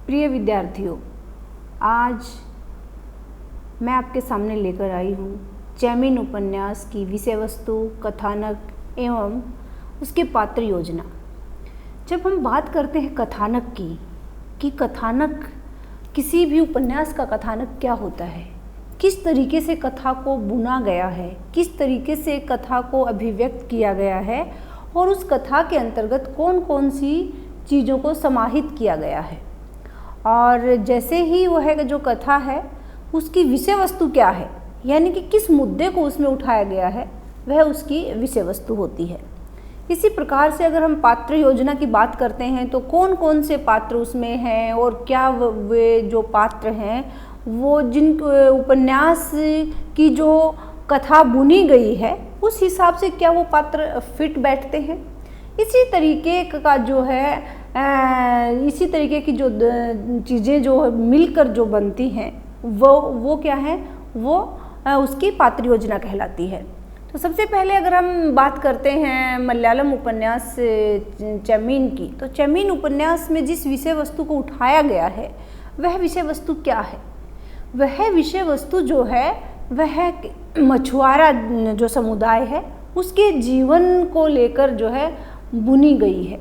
प्रिय विद्यार्थियों, आज मैं आपके सामने लेकर आई हूँ चैमिन उपन्यास की विषय वस्तु, कथानक एवं उसके पात्र योजना। जब हम बात करते हैं कथानक की कि कथानक किसी भी उपन्यास का कथानक क्या होता है, किस तरीके से कथा को बुना गया है, किस तरीके से कथा को अभिव्यक्त किया गया है और उस कथा के अंतर्गत कौन कौन सी चीज़ों को समाहित किया गया है, और जैसे ही वह जो कथा है उसकी विषय वस्तु क्या है, यानी कि किस मुद्दे को उसमें उठाया गया है, वह उसकी विषय वस्तु होती है। इसी प्रकार से अगर हम पात्र योजना की बात करते हैं तो कौन कौन से पात्र उसमें हैं और क्या वे जो पात्र हैं वो जिन उपन्यास की जो कथा बुनी गई है उस हिसाब से क्या वो पात्र फिट बैठते हैं। इसी तरीके का जो है इसी तरीके की जो चीज़ें जो मिलकर जो बनती हैं वो क्या है, वो उसकी पात्र योजना कहलाती है। तो सबसे पहले अगर हम बात करते हैं मलयालम उपन्यास चैमिन की, तो चैमिन उपन्यास में जिस विषय वस्तु को उठाया गया है वह विषय वस्तु क्या है? वह विषय वस्तु जो है वह मछुआरा जो समुदाय है उसके जीवन को लेकर जो है बुनी गई है।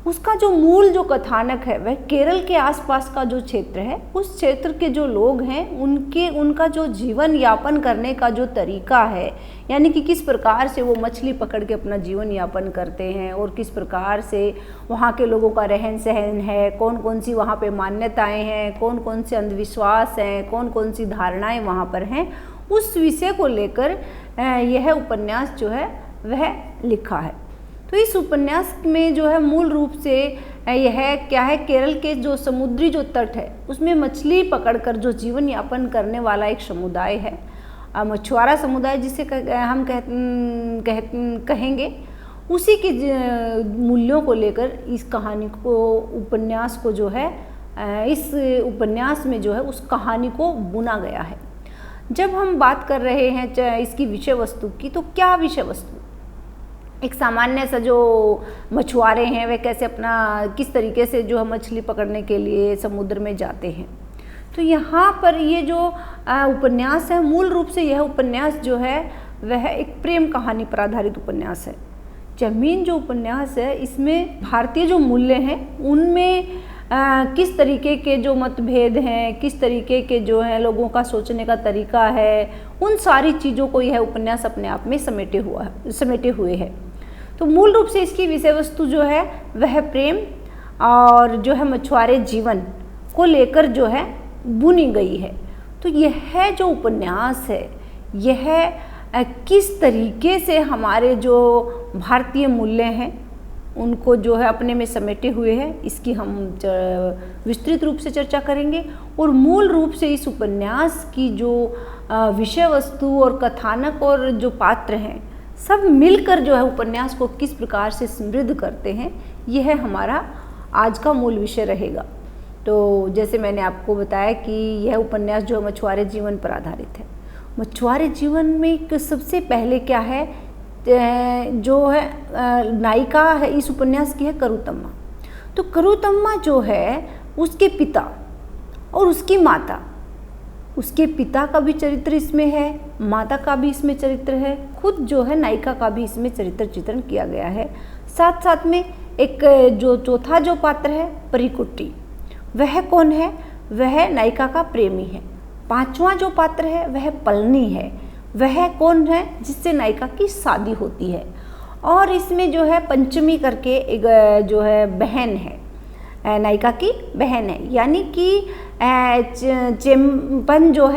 उसका जो मूल जो कथानक है वह केरल के आसपास का जो क्षेत्र है, उस क्षेत्र के जो लोग हैं उनका जो जीवन यापन करने का जो तरीका है, यानी कि किस प्रकार से वो मछली पकड़ के अपना जीवन यापन करते हैं और किस प्रकार से वहाँ के लोगों का रहन सहन है, कौन कौन सी वहाँ पे मान्यताएं हैं, कौन कौन से अंधविश्वास हैं, कौन कौन सी धारणाएं वहाँ पर हैं, उस विषय को लेकर यह उपन्यास जो है वह लिखा है। तो इस उपन्यास में जो है मूल रूप से यह क्या है, केरल के जो समुद्री जो तट है उसमें मछली पकड़कर जो जीवन यापन करने वाला एक समुदाय है, मछुआरा समुदाय जिसे हम कहेंगे, उसी के मूल्यों को लेकर इस कहानी को उपन्यास को जो है इस उपन्यास में जो है उस कहानी को बुना गया है। जब हम बात कर रहे हैं इसकी विषय वस्तु की, तो क्या विषय वस्तु, एक सामान्य सा जो मछुआरे हैं वे कैसे अपना किस तरीके से जो है मछली पकड़ने के लिए समुद्र में जाते हैं। तो यहाँ पर ये जो उपन्यास है, मूल रूप से यह उपन्यास जो है वह एक प्रेम कहानी पर आधारित उपन्यास है। चैमिन जो उपन्यास है इसमें भारतीय जो मूल्य हैं उनमें किस तरीके के जो मतभेद हैं, किस तरीके के जो है लोगों का सोचने का तरीका है, उन सारी चीज़ों को यह उपन्यास अपने आप में समेटे हुए है। तो मूल रूप से इसकी विषय वस्तु जो है वह प्रेम और जो है मछुआरे जीवन को लेकर जो है बुनी गई है। तो यह जो उपन्यास है यह किस तरीके से हमारे जो भारतीय मूल्य हैं उनको जो है अपने में समेटे हुए हैं, इसकी हम विस्तृत रूप से चर्चा करेंगे। और मूल रूप से इस उपन्यास की जो विषय वस्तु और कथानक और जो पात्र हैं सब मिलकर जो है उपन्यास को किस प्रकार से समृद्ध करते हैं, यह हमारा आज का मूल विषय रहेगा। तो जैसे मैंने आपको बताया कि यह उपन्यास जो मछुआरे जीवन पर आधारित है। मछुआरे जीवन में एक सबसे पहले क्या है, जो है नायिका है इस उपन्यास की है करुतम्मा। तो करुतम्मा जो है उसके पिता और उसकी माता, उसके पिता का भी चरित्र इसमें है, माता का भी इसमें चरित्र है, खुद जो है नायिका का भी इसमें चरित्र चित्रण किया गया है। साथ साथ में एक जो चौथा जो पात्र है परिकुट्टी, वह कौन है, वह नायिका का प्रेमी है। पांचवा जो पात्र है वह पलनी है, वह कौन है, जिससे नायिका की शादी होती है। और इसमें जो है पंचमी करके एक जो है बहन है, नायिका की बहन है, यानी कि चेम्पन जो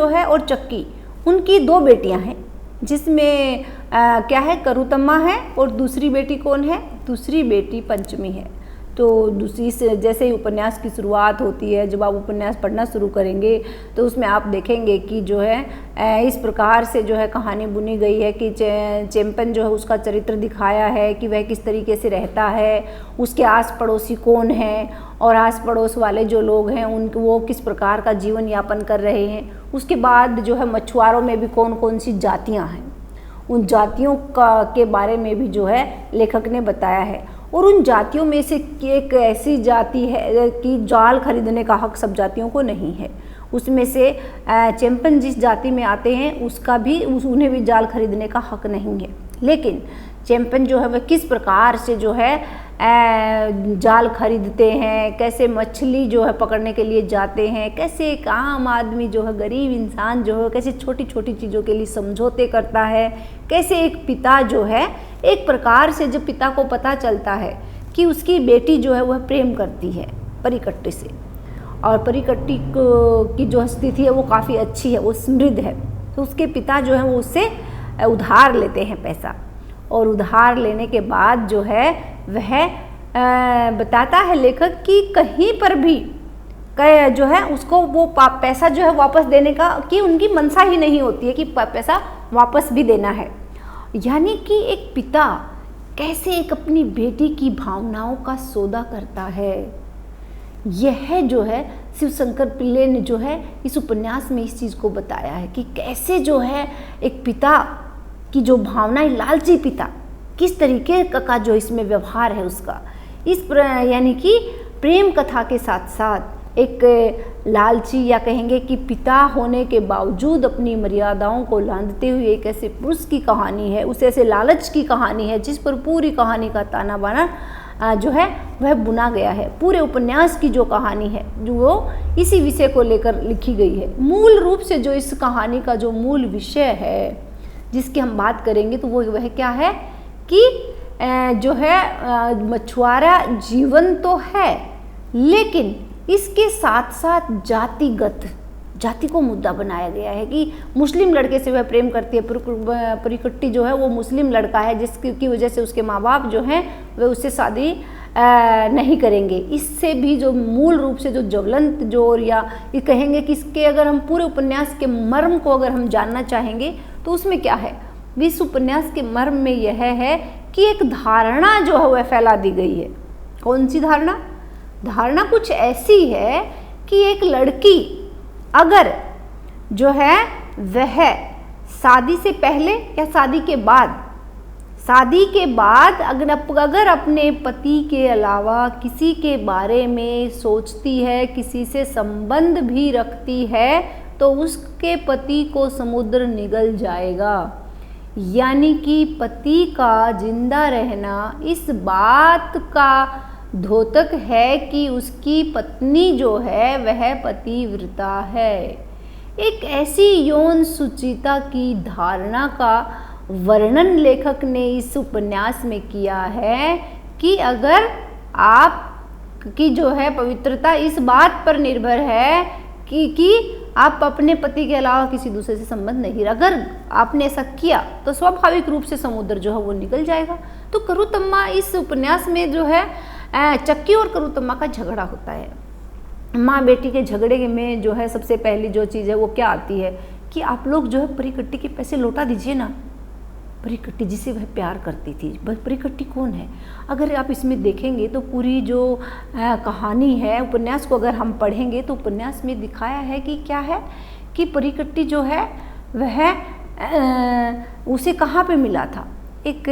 है और चक्की, उनकी दो बेटियां हैं, जिसमें क्या है करुतम्मा है और दूसरी बेटी कौन है, दूसरी बेटी पंचमी है। तो दूसरी से जैसे ही उपन्यास की शुरुआत होती है, जब आप उपन्यास पढ़ना शुरू करेंगे तो उसमें आप देखेंगे कि जो है इस प्रकार से जो है कहानी बुनी गई है कि चेम्पन जो है उसका चरित्र दिखाया है कि वह किस तरीके से रहता है, उसके आस पड़ोसी कौन हैं और आस पड़ोस वाले जो लोग हैं वो किस प्रकार का जीवन यापन कर रहे हैं। उसके बाद जो है मछुआरों में भी कौन कौन सी जातियाँ हैं, उन जातियों के बारे में भी जो है लेखक ने बताया है। और उन जातियों में से एक ऐसी जाति है कि जाल खरीदने का हक सब जातियों को नहीं है। उसमें से चैंपियन जिस जाति में आते हैं उसका भी उन्हें भी जाल खरीदने का हक नहीं है। लेकिन चैंपियन जो है वह किस प्रकार से जो है जाल खरीदते हैं, कैसे मछली जो है पकड़ने के लिए जाते हैं, कैसे एक आम आदमी जो है, गरीब इंसान जो है, कैसे छोटी छोटी चीज़ों के लिए समझौते करता है, कैसे एक पिता जो है एक प्रकार से जब पिता को पता चलता है कि उसकी बेटी जो है वह प्रेम करती है परिकट्टी से, और परिकट्टी की जो स्थिति है वो काफ़ी अच्छी है, वो समृद्ध है, तो उसके पिता जो है वो उससे उधार लेते हैं पैसा, और उधार लेने के बाद जो है वह बताता है लेखक कि कहीं पर भी जो है उसको वो पैसा जो है वापस देने का कि उनकी मनसा ही नहीं होती है कि पैसा वापस भी देना है। यानी कि एक पिता कैसे एक अपनी बेटी की भावनाओं का सौदा करता है, यह जो है शिव शंकर पिल्ले ने जो है इस उपन्यास में इस चीज़ को बताया है कि कैसे जो है एक पिता की जो भावनाएं, लालची पिता किस तरीके का जो इसमें व्यवहार है उसका, यानी कि प्रेम कथा के साथ साथ एक लालची या कहेंगे कि पिता होने के बावजूद अपनी मर्यादाओं को लांघते हुए एक ऐसे पुरुष की कहानी है, उस ऐसे लालच की कहानी है जिस पर पूरी कहानी का ताना बाना जो है वह बुना गया है। पूरे उपन्यास की जो कहानी है जो वो इसी विषय को लेकर लिखी गई है। मूल रूप से जो इस कहानी का जो मूल विषय है जिसकी हम बात करेंगे तो वो वह क्या है कि जो है मछुआरा जीवन तो है, लेकिन इसके साथ साथ जाति को मुद्दा बनाया गया है कि मुस्लिम लड़के से वह प्रेम करती है। परिकट्टी जो है वो मुस्लिम लड़का है जिसकी वजह से उसके माँ बाप जो हैं वह उससे शादी नहीं करेंगे। इससे भी जो मूल रूप से जो ज्वलंत जोर या ये कहेंगे कि इसके अगर हम पूरे उपन्यास के मर्म को अगर हम जानना चाहेंगे तो उसमें क्या है, इस उपन्यास के मर्म में यह है कि एक धारणा जो है वह फैला दी गई है। कौन सी धारणा? धारणा कुछ ऐसी है कि एक लड़की अगर जो है वह शादी से पहले या शादी के बाद अगर अपने पति के अलावा किसी के बारे में सोचती है, किसी से संबंध भी रखती है, तो उसके पति को समुद्र निगल जाएगा। यानी कि पति का जिंदा रहना इस बात का द्योतक है कि उसकी पत्नी जो है वह पतिव्रता है। एक ऐसी यौन सुचिता की धारणा का वर्णन लेखक ने इस उपन्यास में किया है कि अगर आप की जो है पवित्रता इस बात पर निर्भर है कि आप अपने पति के अलावा किसी दूसरे से संबंध नहीं, अगर आपने ऐसा किया तो स्वाभाविक रूप से समुद्र जो है वो निकल जाएगा। तो करुतम्मा इस उपन्यास में जो है चक्की और करुतम्मा का झगड़ा होता है। माँ बेटी के झगड़े में जो है सबसे पहली जो चीज़ है वो क्या आती है कि आप लोग जो है परिकट्टी के पैसे लौटा दीजिए ना। परिकट्टी जिसे वह प्यार करती थी, परिकट्टी कौन है? अगर आप इसमें देखेंगे तो पूरी जो कहानी है उपन्यास को अगर हम पढ़ेंगे तो उपन्यास में दिखाया है कि क्या है कि परिकट्टी जो है वह उसे कहाँ पे मिला था। एक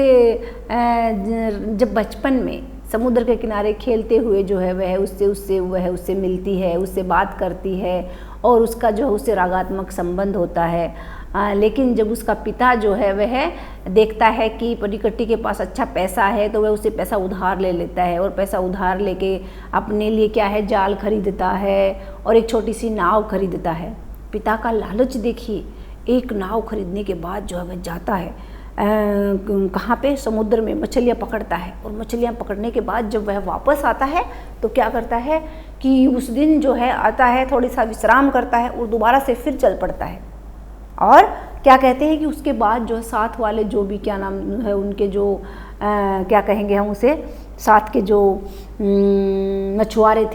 जब बचपन में समुद्र के किनारे खेलते हुए जो है वह उससे मिलती है, उससे बात करती है और उसका जो है उससे रागात्मक संबंध होता है। लेकिन जब उसका पिता जो है वह देखता है कि परिकट्टी के पास अच्छा पैसा है तो वह उससे पैसा उधार ले लेता है और पैसा उधार लेके अपने लिए क्या है जाल खरीदता है और एक छोटी सी नाव खरीदता है। पिता का लालच देखिए, एक नाव खरीदने के बाद जो है वह जाता है कहाँ पे, समुद्र में मछलियाँ पकड़ता है और मछलियाँ पकड़ने के बाद जब वह वापस आता है तो क्या करता है कि उस दिन जो है आता है थोड़ी सा विश्राम करता है और दोबारा से फिर चल पड़ता है। और क्या कहते हैं कि उसके बाद जो साथ वाले जो भी क्या नाम है उनके जो क्या कहेंगे हम उसे, साथ के जो मछुआरे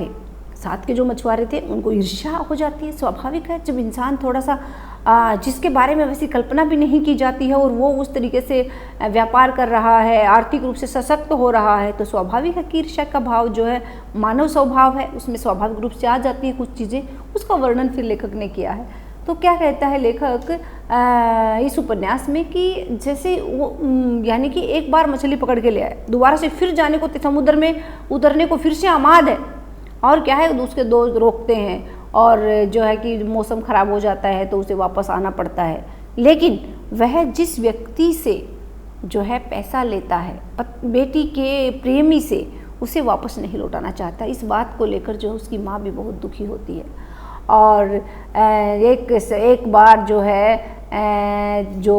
थे उनको ईर्ष्या हो जाती है। स्वाभाविक है, जब इंसान थोड़ा सा जिसके बारे में वैसी कल्पना भी नहीं की जाती है और वो उस तरीके से व्यापार कर रहा है, आर्थिक रूप से सशक्त हो रहा है, तो स्वाभाविक है कि ईर्ष्या का भाव जो है मानव स्वभाव है, उसमें स्वाभाविक रूप से आ जाती है कुछ चीज़ें। उसका वर्णन फिर लेखक ने किया है। तो क्या कहता है लेखक इस उपन्यास में कि जैसे वो यानी कि एक बार मछली पकड़ के ले आए, दोबारा से फिर जाने को समुद्र में उतरने को फिर से आमाद है, और क्या है उसके दोस्त रोकते हैं और जो है कि मौसम ख़राब हो जाता है तो उसे वापस आना पड़ता है। लेकिन वह जिस व्यक्ति से जो है पैसा लेता है, बेटी के प्रेमी से, उसे वापस नहीं लौटाना चाहता। इस बात को लेकर जो है उसकी माँ भी बहुत दुखी होती है। और एक बार जो है जो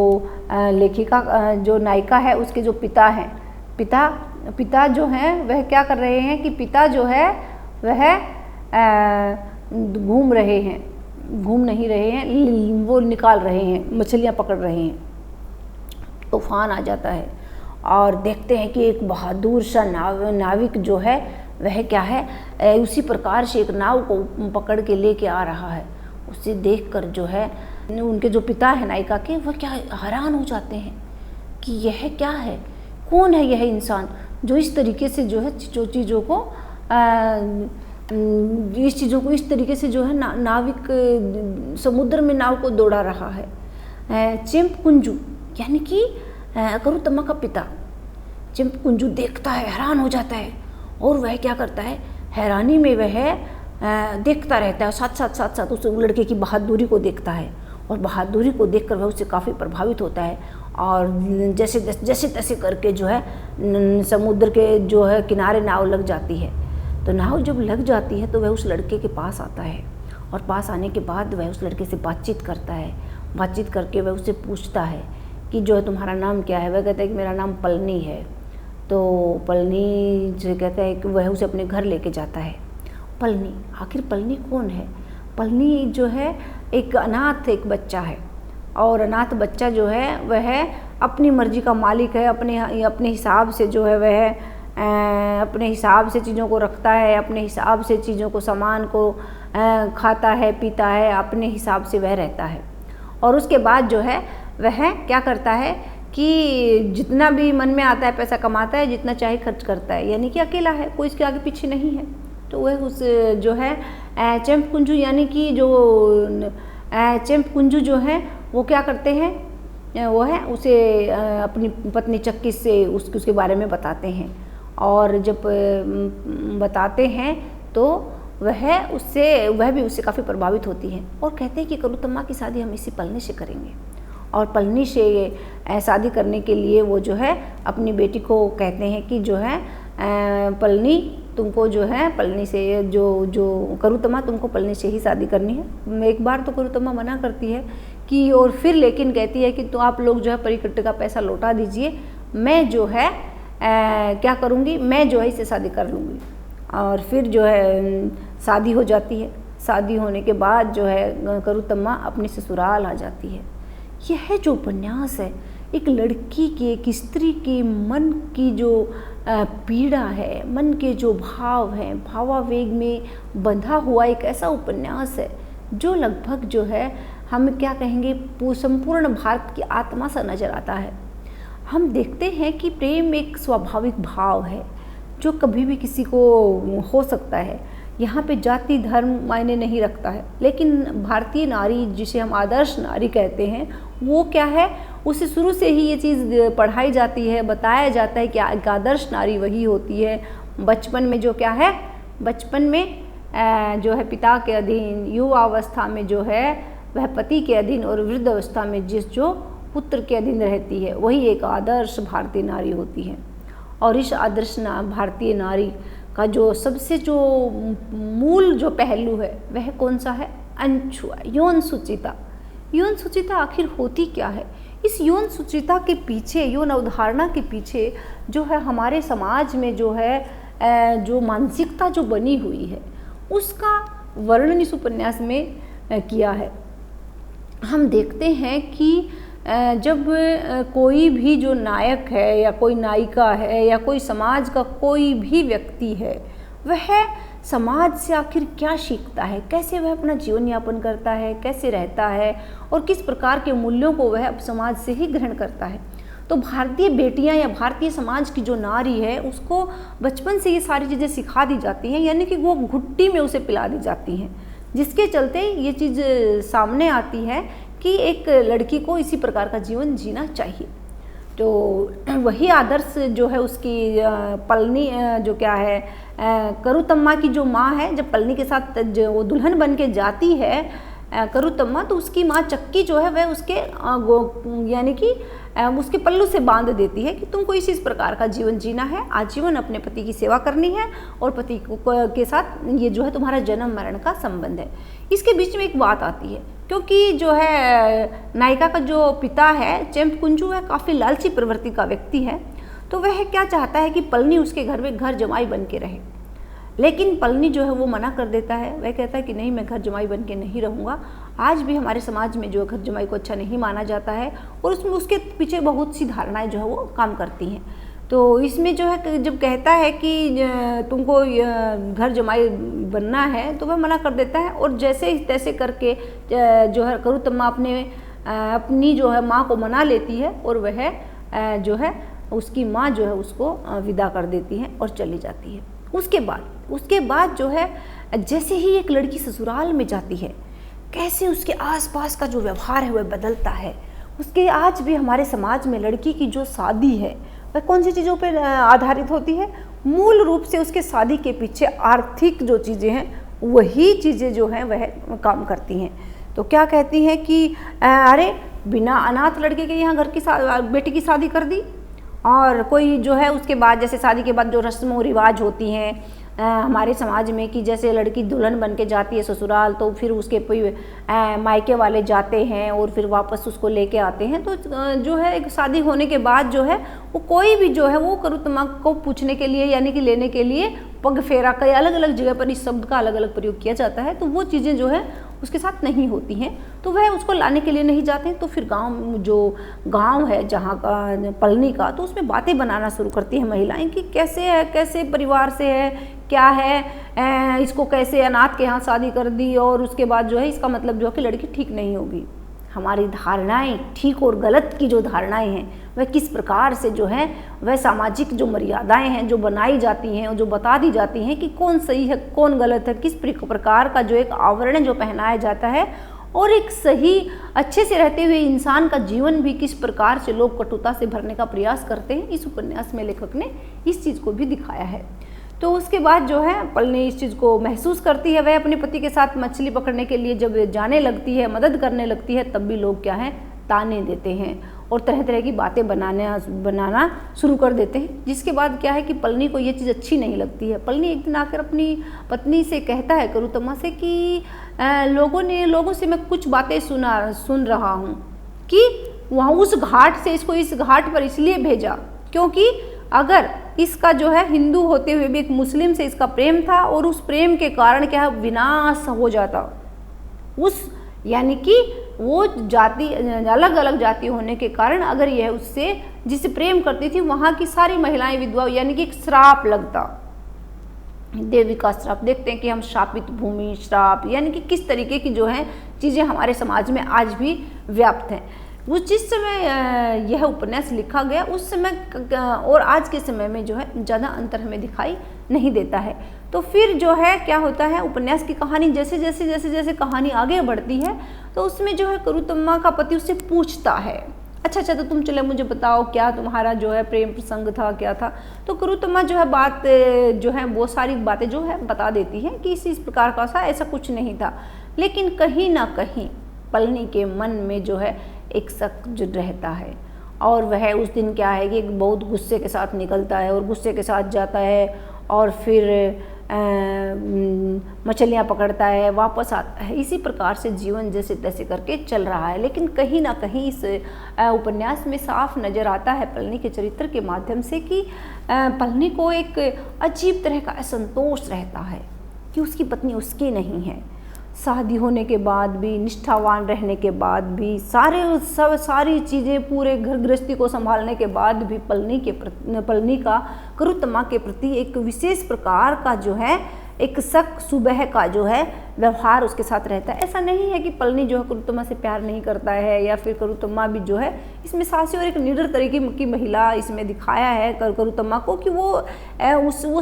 लेखिका जो नायिका है उसके जो पिता हैं, पिता जो हैं वह क्या कर रहे हैं कि पिता जो है वह घूम नहीं रहे हैं, वो निकाल रहे हैं, मछलियाँ पकड़ रहे हैं। तूफान आ जाता है और देखते हैं कि एक बहादुर सा नाविक जो है वह क्या है उसी प्रकार से एक नाव को पकड़ के लेके आ रहा है। उसे देखकर जो है उनके जो पिता है नायिका के, वह क्या हैरान हो जाते हैं कि यह क्या है, कौन है यह इंसान जो इस तरीके से जो है चीज़ों को इस तरीके से जो है नाविक समुद्र में नाव को दौड़ा रहा है। चेम्प-कुंजू यानी कि करुतम्मा का पिता चेम्प-कुंजू देखता है, हैरान हो जाता है, और वह क्या करता है, हैरानी में वह देखता रहता है, साथ उस लड़के की बहादुरी को देखता है, और बहादुरी को देखकर वह उससे काफ़ी प्रभावित होता है। और जैसे तैसे करके जो है समुद्र के जो है किनारे नाव लग जाती है। तो नाव जब लग जाती है तो वह उस लड़के के पास आता है, और पास आने के बाद वह उस लड़के से बातचीत करता है। बातचीत करके वह उससे पूछता है कि जो है तुम्हारा नाम क्या है। वह कहता है कि मेरा नाम पलनी है। तो पलनी जो कहता है कि वह उसे अपने घर लेके जाता है। पलनी, आखिर पलनी कौन है? पलनी जो है एक अनाथ एक बच्चा है, और अनाथ बच्चा जो है वह अपनी मर्जी का मालिक है, अपने हिसाब से जो है वह अपने हिसाब से चीज़ों को रखता है, अपने हिसाब से चीज़ों को सामान को खाता है, पीता है, अपने हिसाब से वह रहता है। और उसके बाद जो है वह क्या करता है कि जितना भी मन में आता है पैसा कमाता है, जितना चाहे खर्च करता है, यानी कि अकेला है, कोई इसके आगे पीछे नहीं है। तो वह उस जो है चेम्प-कुंजू यानी कि जो चेम्प-कुंजू जो है वो क्या करते हैं, वो है उसे अपनी पत्नी चक्की से उसके बारे में बताते हैं, और जब बताते हैं तो वह भी उससे काफ़ी प्रभावित होती है, और कहते हैं कि करुतम्मा की शादी हम इसी पलनी से करेंगे। और पलनी से शादी करने के लिए वो जो है अपनी बेटी को कहते हैं कि जो है पलनी तुमको जो है पलनी से जो करुतम्मा तुमको पलनी से ही शादी करनी है। एक बार तो करुतम्मा मना करती है कि, और फिर लेकिन कहती है कि तो आप लोग जो है परिकट्टे का पैसा लौटा दीजिए, मैं जो है क्या करूँगी, मैं जो है इसे शादी कर लूँगी। और फिर जो है शादी हो जाती है। शादी होने के बाद जो है करुतम्मा अपने ससुराल आ जाती है। यह जो उपन्यास है एक लड़की के, एक स्त्री के मन की जो पीड़ा है, मन के जो भाव हैं, भावावेग में बंधा हुआ एक ऐसा उपन्यास है जो लगभग जो है हम क्या कहेंगे संपूर्ण भारत की आत्मा सा नज़र आता है। हम देखते हैं कि प्रेम एक स्वाभाविक भाव है जो कभी भी किसी को हो सकता है। यहाँ पे जाति धर्म मायने नहीं रखता है, लेकिन भारतीय नारी जिसे हम आदर्श नारी कहते हैं वो क्या है, उसे शुरू से ही ये चीज़ पढ़ाई जाती है, बताया जाता है कि एक आदर्श नारी वही होती है बचपन में जो क्या है, बचपन में जो है पिता के अधीन, युवावस्था में जो है वह पति के अधीन, और वृद्ध अवस्था में जो पुत्र के अधीन रहती है, वही एक आदर्श भारतीय नारी होती है। और इस आदर्श भारतीय नारी का जो सबसे जो मूल जो पहलू है वह कौन सा है, अनछुआ, यौन सुचिता। यौन सुचिता आखिर होती क्या है? इस यौन सुचिता के पीछे, यौन अवधारणा के पीछे जो है हमारे समाज में जो है जो मानसिकता जो बनी हुई है उसका वर्णन इस उपन्यास में किया है। हम देखते हैं कि जब कोई भी जो नायक है या कोई नायिका है या कोई समाज का कोई भी व्यक्ति है, वह समाज से आखिर क्या सीखता है, कैसे वह अपना जीवन यापन करता है, कैसे रहता है, और किस प्रकार के मूल्यों को वह समाज से ही ग्रहण करता है। तो भारतीय बेटियां या भारतीय समाज की जो नारी है उसको बचपन से ये सारी चीज़ें सिखा दी जाती हैं, यानी कि वो घुट्टी में उसे पिला दी जाती हैं, जिसके चलते ये चीज़ सामने आती है कि एक लड़की को इसी प्रकार का जीवन जीना चाहिए। तो वही आदर्श जो है उसकी पलनी जो क्या है करुतम्मा की जो माँ है, जब पलनी के साथ जो वो दुल्हन बन के जाती है करुतम्मा, तो उसकी माँ चक्की जो है वह उसके यानी कि उसके पल्लू से बांध देती है कि तुमको इस प्रकार का जीवन जीना है, आजीवन अपने पति की सेवा करनी है और पति के साथ ये जो है तुम्हारा जन्म मरण का संबंध है। इसके बीच में एक बात आती है, क्योंकि जो है नायिका का जो पिता है चैंप कुंजू है काफ़ी लालची प्रवृत्ति का व्यक्ति है, तो वह क्या चाहता है कि पलनी उसके घर में घर जमाई बन के रहे, लेकिन पलनी जो है वो मना कर देता है। वह कहता है कि नहीं, मैं घर जमाई बन के नहीं रहूँगा। आज भी हमारे समाज में जो घर जमाई को अच्छा नहीं माना जाता है और उसमें उसके पीछे बहुत सी धारणाएं जो है वो काम करती हैं। तो इसमें जो है जब कहता है कि तुमको घर जमाई बनना है तो वह मना कर देता है, और जैसे तैसे करके जो है करुतम्मा अपनी जो है माँ को मना लेती है और वह जो है उसकी माँ जो है उसको विदा कर देती है और चली जाती है। उसके बाद जो है जैसे ही एक लड़की ससुराल में जाती है, कैसे उसके आसपास का जो व्यवहार है वह बदलता है। उसके आज भी हमारे समाज में लड़की की जो शादी है वह कौन सी चीज़ों पर आधारित होती है? मूल रूप से उसके शादी के पीछे आर्थिक जो चीज़ें हैं वही चीज़ें जो हैं वह काम करती हैं। तो क्या कहती हैं कि अरे बिना अनाथ लड़के के यहाँ घर की बेटी की शादी कर दी, और कोई जो है उसके बाद जैसे शादी के बाद जो रस्म रिवाज होती हैं हमारे समाज में कि जैसे लड़की दुल्हन बन के जाती है ससुराल, तो फिर उसके मायके वाले जाते हैं और फिर वापस उसको लेके आते हैं। तो जो है एक शादी होने के बाद जो है वो कोई भी जो है वो करुतम्मा को पूछने के लिए यानी कि लेने के लिए पग फेरा, कई अलग अलग जगह पर इस शब्द का अलग अलग प्रयोग किया जाता है, तो वो चीज़ें जो है उसके साथ नहीं होती हैं। तो वह उसको लाने के लिए नहीं जाते हैं। तो फिर गांव है जहाँ का पलनी का, तो उसमें बातें बनाना शुरू करती हैं महिलाएं कि कैसे है, कैसे परिवार से है, क्या है, इसको कैसे अनाथ के यहाँ शादी कर दी, और उसके बाद जो है इसका मतलब जो है कि लड़की ठीक नहीं होगी। हमारी धारणाएं, ठीक और गलत की जो धारणाएं हैं वह किस प्रकार से जो है वह सामाजिक जो मर्यादाएं हैं जो बनाई जाती हैं और जो बता दी जाती हैं कि कौन सही है कौन गलत है, किस प्रकार का जो एक आवरण जो पहनाया जाता है, और एक सही अच्छे से रहते हुए इंसान का जीवन भी किस प्रकार से लोग कटुता से भरने का प्रयास करते हैं। इस उपन्यास में लेखक ने इस चीज़ को भी दिखाया है। तो उसके बाद जो है पलनी इस चीज़ को महसूस करती है। वह अपने पति के साथ मछली पकड़ने के लिए जब जाने लगती है, मदद करने लगती है, तब भी लोग क्या हैं ताने देते हैं और तरह तरह की बातें बनाना शुरू कर देते हैं। जिसके बाद क्या है कि पलनी को ये चीज़ अच्छी नहीं लगती है। पलनी एक दिन आकर अपनी पत्नी से कहता है करुतम्मा से कि लोगों से मैं कुछ बातें सुन रहा हूँ कि वहाँ उस घाट से इसको इस घाट पर इसलिए भेजा क्योंकि अगर इसका जो है हिंदू होते हुए भी एक मुस्लिम से इसका प्रेम था और उस प्रेम के कारण क्या विनाश हो जाता, उस यानी कि वो जाति अलग अलग जाति होने के कारण अगर यह उससे जिससे प्रेम करती थी वहाँ की सारी महिलाएं विधवा, यानी कि एक श्राप लगता, देवी का श्राप। देखते हैं कि हम श्रापित भूमि, श्राप यानी कि किस तरीके की जो है चीज़ें हमारे समाज में आज भी व्याप्त हैं। वो जिस समय यह उपन्यास लिखा गया उस समय और आज के समय में जो है ज़्यादा अंतर हमें दिखाई नहीं देता है। तो फिर जो है क्या होता है, उपन्यास की कहानी जैसे जैसे कहानी आगे बढ़ती है तो उसमें जो है करुतम्मा का पति उससे पूछता है, अच्छा तो तुम चले मुझे बताओ क्या तुम्हारा जो है प्रेम प्रसंग था, क्या था। तो करुतम्मा जो है बात जो है वो सारी बातें जो है बता देती है कि इस प्रकार का ऐसा कुछ नहीं था। लेकिन कहीं ना कहीं पलनी के मन में जो है एक शक जो रहता है, और वह उस दिन क्या है कि बहुत गुस्से के साथ निकलता है और गुस्से के साथ जाता है और फिर मछलियाँ पकड़ता है, वापस आता है। इसी प्रकार से जीवन जैसे तैसे करके चल रहा है। लेकिन कहीं ना कहीं इस उपन्यास में साफ नज़र आता है पलनी के चरित्र के माध्यम से कि पलनी को एक अजीब तरह का असंतोष रहता है कि उसकी पत्नी उसकी नहीं है। शादी होने के बाद भी, निष्ठावान रहने के बाद भी, सारी चीज़ें पूरे घर गृहस्थी को संभालने के बाद भी पलनी का करुतम्मा के प्रति एक विशेष प्रकार का जो है एक शक सुबह का जो है व्यवहार उसके साथ रहता है। ऐसा नहीं है कि पलनी जो है करुतम्मा से प्यार नहीं करता है या फिर करुतम्मा भी जो है इसमें साहसी और एक निडर तरीके की महिला इसमें दिखाया है करुतम्मा को कि वो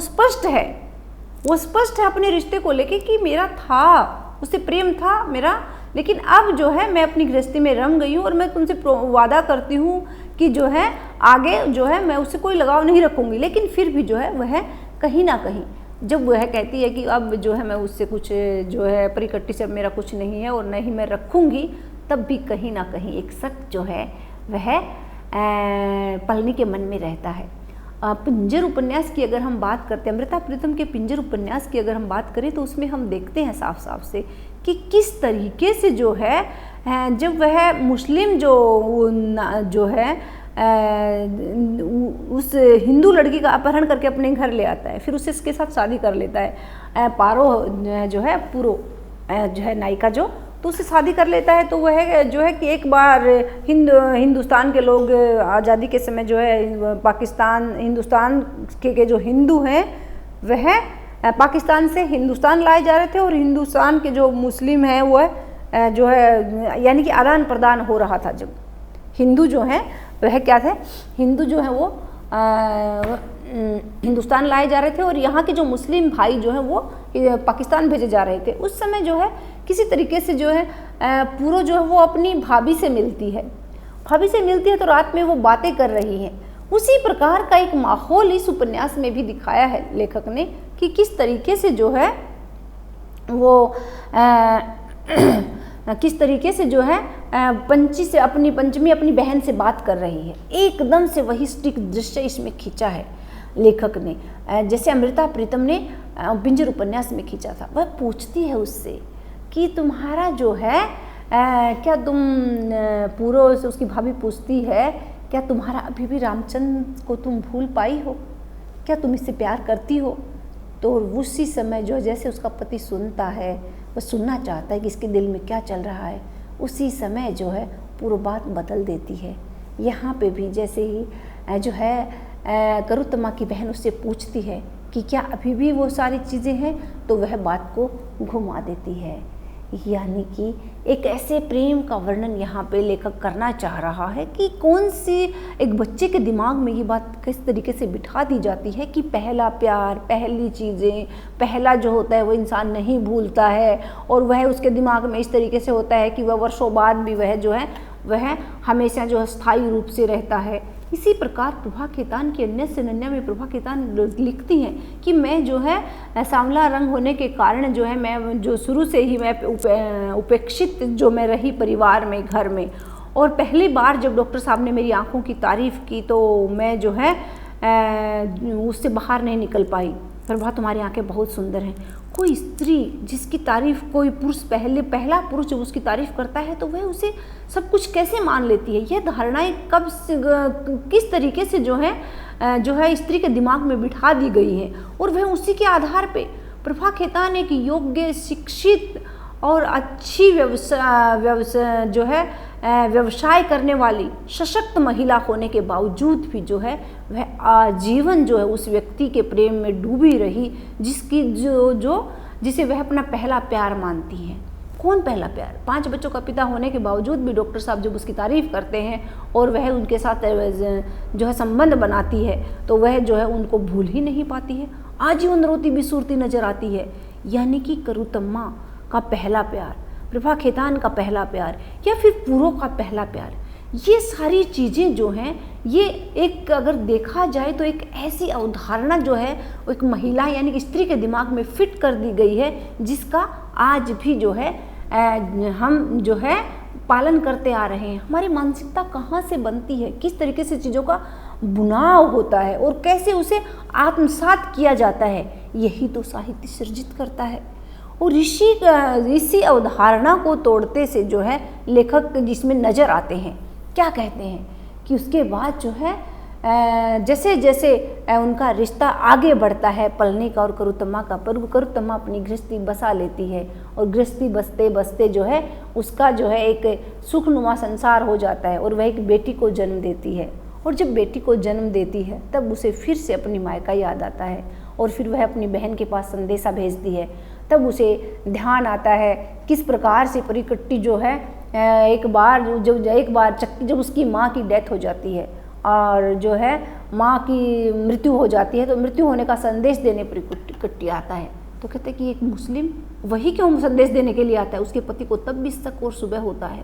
स्पष्ट है, अपने रिश्ते को लेके कि मेरा था, उससे प्रेम था मेरा, लेकिन अब जो है मैं अपनी गृहस्थी में रम गई हूँ और मैं तुमसे वादा करती हूँ कि जो है आगे जो है मैं उससे कोई लगाव नहीं रखूँगी। लेकिन फिर भी जो है वह कहीं ना कहीं जब वह कहती है कि अब जो है मैं उससे कुछ जो है परिकट्टी से मेरा कुछ नहीं है और न ही मैं रखूँगी, तब भी कहीं ना कहीं एक शक जो है वह पलनी के मन में रहता है। पिंजर उपन्यास की अगर हम बात करते हैं, अमृता प्रीतम के पिंजर उपन्यास की अगर हम बात करें, तो उसमें हम देखते हैं साफ साफ से कि किस तरीके से जो है जब वह मुस्लिम जो है उस हिंदू लड़की का अपहरण करके अपने घर ले आता है, फिर उसे इसके साथ शादी कर लेता है। पारो जो है पूरो जो है नायिका जो, तो उससे शादी कर लेता है। तो वह जो है कि एक बार हिंदुस्तान के लोग आज़ादी के समय जो है हिंदुस्तान के जो हिंदू हैं वह पाकिस्तान से हिंदुस्तान लाए जा रहे थे, और हिंदुस्तान के जो मुस्लिम हैं वह जो है यानी कि आदान प्रदान हो रहा था। जब हिंदू जो हैं वह क्या थे, हिंदू जो है वो हिंदुस्तान लाए जा रहे थे, और यहाँ के जो मुस्लिम भाई जो हैं वो पाकिस्तान भेजे जा रहे थे। उस समय जो है किसी तरीके से जो है पूरो जो है वो अपनी भाभी से मिलती है, तो रात में वो बातें कर रही हैं। उसी प्रकार का एक माहौल इस उपन्यास में भी दिखाया है लेखक ने कि किस तरीके से जो है वो किस तरीके से जो है पंचमी अपनी बहन से बात कर रही है। एकदम से वही स्टिक दृश्य इसमें खींचा है लेखक ने, जैसे अमृता प्रीतम ने पिंजर उपन्यास में खींचा था। वह पूछती है उससे कि तुम्हारा जो है क्या तुम पूरो से, उसकी भाभी पूछती है क्या तुम्हारा अभी भी रामचंद्र को तुम भूल पाई हो, क्या तुम इससे प्यार करती हो। तो उसी समय जो जैसे उसका पति सुनता है, वह सुनना चाहता है कि इसके दिल में क्या चल रहा है, उसी समय जो है पूरी बात बदल देती है। यहाँ पे भी जैसे ही जो है करुतमा की बहन उससे पूछती है कि क्या अभी भी वो सारी चीज़ें हैं, तो वह बात को घुमा देती है। यानी कि एक ऐसे प्रेम का वर्णन यहाँ पे लेखक करना चाह रहा है कि कौन सी एक बच्चे के दिमाग में ये बात किस तरीके से बिठा दी जाती है कि पहला प्यार, पहली चीज़ें, पहला जो होता है वो इंसान नहीं भूलता है, और वह उसके दिमाग में इस तरीके से होता है कि वह वर्षों बाद भी वह जो है वह हमेशा जो है स्थायी रूप से रहता है। इसी प्रकार प्रभा खेतान की अन्य से अनन्या में प्रभा खेतान लिखती हैं कि मैं जो है सांवला रंग होने के कारण जो है मैं जो शुरू से ही मैं उपेक्षित जो मैं रही परिवार में, घर में, और पहली बार जब डॉक्टर साहब ने मेरी आंखों की तारीफ़ की तो मैं जो है उससे बाहर नहीं निकल पाई। प्रभा तुम्हारी आंखें बहुत सुंदर हैं। कोई स्त्री जिसकी तारीफ़ कोई पुरुष पहला पुरुष जब उसकी तारीफ़ करता है तो वह उसे सब कुछ कैसे मान लेती है। यह धारणाएं कब किस तरीके से जो है स्त्री के दिमाग में बिठा दी गई हैं, और वह उसी के आधार पे प्रभा खेतान एक योग्य, शिक्षित और अच्छी व्यवसाय करने वाली सशक्त महिला होने के बावजूद भी जो है वह आजीवन जो है उस व्यक्ति के प्रेम में डूबी रही जिसे वह अपना पहला प्यार मानती है। कौन पहला प्यार? 5 बच्चों का पिता होने के बावजूद भी डॉक्टर साहब जब उसकी तारीफ़ करते हैं और वह उनके साथ जो है संबंध बनाती है तो वह जो है उनको भूल ही नहीं पाती है, आजीवन रोती बिसूरती नजर आती है। यानी कि करुतम्मा का पहला प्यार, प्रभा खेतान का पहला प्यार, या फिर पूरो का पहला प्यार, ये सारी चीज़ें जो हैं ये एक अगर देखा जाए तो एक ऐसी अवधारणा जो है एक महिला यानी कि स्त्री के दिमाग में फिट कर दी गई है जिसका आज भी जो है हम जो है पालन करते आ रहे हैं। हमारी मानसिकता कहाँ से बनती है, किस तरीके से चीज़ों का बुनाव होता है और कैसे उसे आत्मसात किया जाता है, यही तो साहित्य सृजित करता है। और इसी अवधारणा को तोड़ते से जो है लेखक जिसमें नज़र आते हैं, क्या कहते हैं कि उसके बाद जो है जैसे जैसे उनका रिश्ता आगे बढ़ता है पलनी का और करुतम्मा का, पर करुतम्मा अपनी गृहस्थी बसा लेती है और गृहस्थी बसते बसते जो है उसका जो है एक सुखनुमा संसार हो जाता है और वह एक बेटी को जन्म देती है। और जब बेटी को जन्म देती है तब उसे फिर से अपनी मायका याद आता है और फिर वह अपनी बहन के पास संदेशा भेजती है। तब उसे ध्यान आता है किस प्रकार से परिकट्टी जो है एक बार जब उसकी माँ की डेथ हो जाती है और जो है माँ की मृत्यु हो जाती है तो मृत्यु होने का संदेश देने परिकट्टी आता है। तो कहते हैं कि एक मुस्लिम वही क्यों संदेश देने के लिए आता है, उसके पति को तब भी शक और सुबह होता है।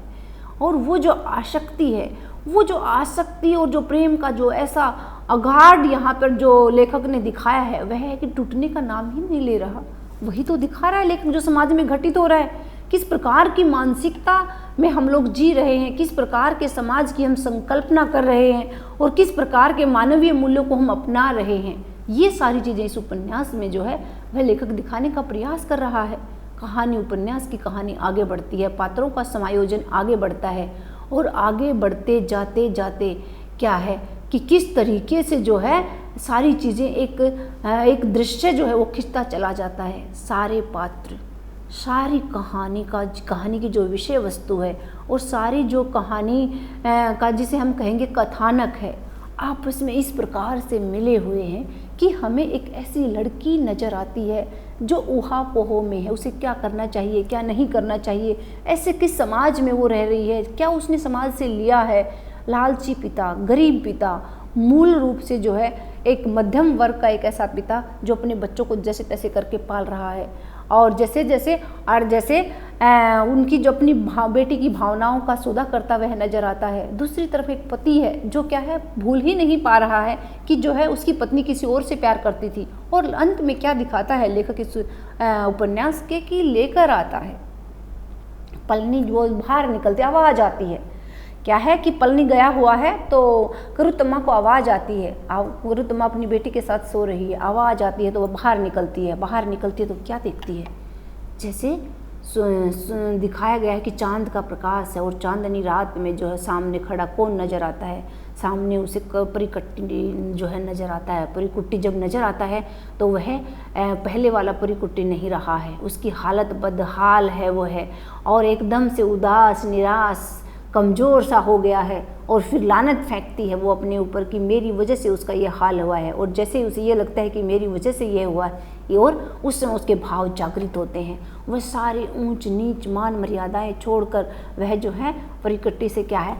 और वो जो आसक्ति है, वो जो आसक्ति और जो प्रेम का जो ऐसा अगाध यहाँ पर जो लेखक ने दिखाया है, वह है कि टूटने का नाम ही नहीं ले रहा। वही तो दिखा रहा है लेखक जो समाज में घटित हो रहा है, किस प्रकार की मानसिकता में हम लोग जी रहे हैं, किस प्रकार के समाज की हम संकल्पना कर रहे हैं और किस प्रकार के मानवीय मूल्यों को हम अपना रहे हैं। ये सारी चीज़ें इस उपन्यास में जो है वह लेखक दिखाने का प्रयास कर रहा है। कहानी, उपन्यास की कहानी आगे बढ़ती है, पात्रों का समायोजन आगे बढ़ता है और आगे बढ़ते जाते जाते क्या है कि किस तरीके से जो है सारी चीज़ें एक दृश्य जो है वो खिंचता चला जाता है। सारे पात्र, सारी कहानी की जो विषय वस्तु है और सारी जो कहानी का जिसे हम कहेंगे कथानक है, आपस में इस प्रकार से मिले हुए हैं कि हमें एक ऐसी लड़की नज़र आती है जो ऊहा-पोह में है। उसे क्या करना चाहिए, क्या नहीं करना चाहिए, ऐसे किस समाज में वो रह रही है, क्या उसने समाज से लिया है। लालची पिता, गरीब पिता, मूल रूप से जो है एक मध्यम वर्ग का एक ऐसा पिता जो अपने बच्चों को जैसे तैसे करके पाल रहा है और जैसे उनकी जो अपनी बेटी की भावनाओं का सौदा करता वह नजर आता है। दूसरी तरफ एक पति है जो क्या है, भूल ही नहीं पा रहा है कि जो है उसकी पत्नी किसी और से प्यार करती थी। और अंत में क्या दिखाता है लेखक इस उपन्यास के कि लेकर आता है पलनी, वो बाहर निकलती आवाज़ आती है। क्या है कि पलनी गया हुआ है तो करुतम्मा को आवाज़ आती है, करुतम्मा अपनी बेटी के साथ सो रही है, आवाज़ आती है तो वह बाहर निकलती है तो क्या देखती है, जैसे दिखाया गया है कि चांद का प्रकाश है और चांदनी रात में जो है सामने खड़ा कौन नज़र आता है, सामने उसे परिकट्टी जो है नज़र आता है। परिकुट्टी जब नज़र आता है तो वह पहले वाला परिकुट्टी नहीं रहा है, उसकी हालत बदहाल है वो है और एकदम से उदास, निराश, कमज़ोर सा हो गया है और फिर लानत फेंकती है वो अपने ऊपर कि मेरी वजह से उसका ये हाल हुआ है। और जैसे उसे ये लगता है कि मेरी वजह से ये हुआ है और उस समय उसके भाव जागृत होते हैं। वह सारी ऊंच नीच मान मर्यादाएं छोड़कर वह जो है परिकट्टी से क्या है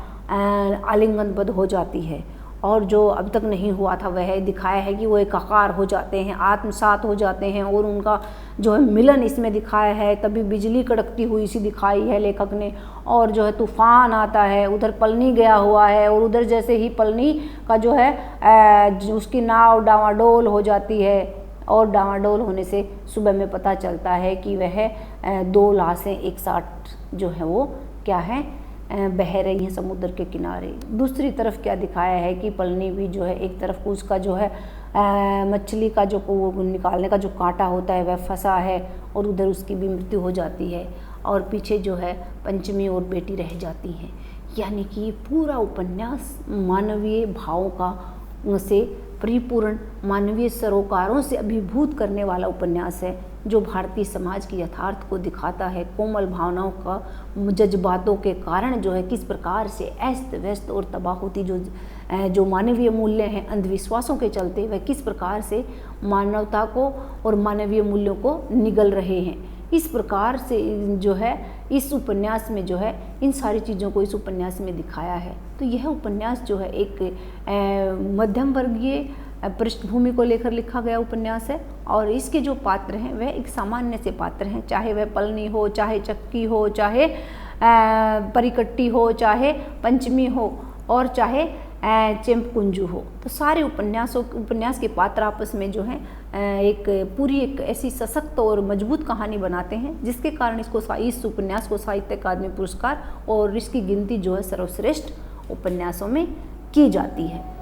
आलिंगनबद्ध हो जाती है और जो अब तक नहीं हुआ था वह दिखाया है कि वो एकाकार हो जाते हैं, आत्मसात हो जाते हैं और उनका जो है मिलन इसमें दिखाया है। तभी बिजली कड़कती हुई सी दिखाई है लेखक ने और जो है तूफान आता है, उधर पलनी गया हुआ है और उधर जैसे ही पलनी का जो है उसकी नाव डावाडोल हो जाती है और डावाडोल होने से सुबह में पता चलता है कि वह 2 लाशें एक साथ जो है वो क्या है बह रही हैं समुद्र के किनारे। दूसरी तरफ क्या दिखाया है कि पलनी भी जो है एक तरफ उसका जो है मछली का जो निकालने का जो कांटा होता है वह फंसा है और उधर उसकी भी मृत्यु हो जाती है और पीछे जो है पंचमी और बेटी रह जाती हैं। यानी कि पूरा उपन्यास मानवीय भावों का से परिपूर्ण, मानवीय सरोकारों से अभिभूत करने वाला उपन्यास है जो भारतीय समाज की यथार्थ को दिखाता है। कोमल भावनाओं का, जज्बातों के कारण जो है किस प्रकार से अस्त व्यस्त और तबाह होती जो मानवीय मूल्य हैं अंधविश्वासों के चलते, वह किस प्रकार से मानवता को और मानवीय मूल्यों को निगल रहे हैं। इस प्रकार से जो है इस उपन्यास में जो है इन सारी चीज़ों को इस उपन्यास में दिखाया है। तो यह उपन्यास जो है एक मध्यम वर्गीय पृष्ठभूमि को लेकर लिखा गया उपन्यास है और इसके जो पात्र हैं वह एक सामान्य से पात्र हैं, चाहे वह पलनी हो, चाहे चक्की हो, चाहे परिकट्टी हो, चाहे पंचमी हो और चाहे चेम्पकुंजू हो। तो सारे उपन्यास के पात्र आपस में जो है एक ऐसी सशक्त और मजबूत कहानी बनाते हैं जिसके कारण इस उपन्यास को साहित्य अकादमी पुरस्कार और इसकी गिनती जो है सर्वश्रेष्ठ उपन्यासों में की जाती है।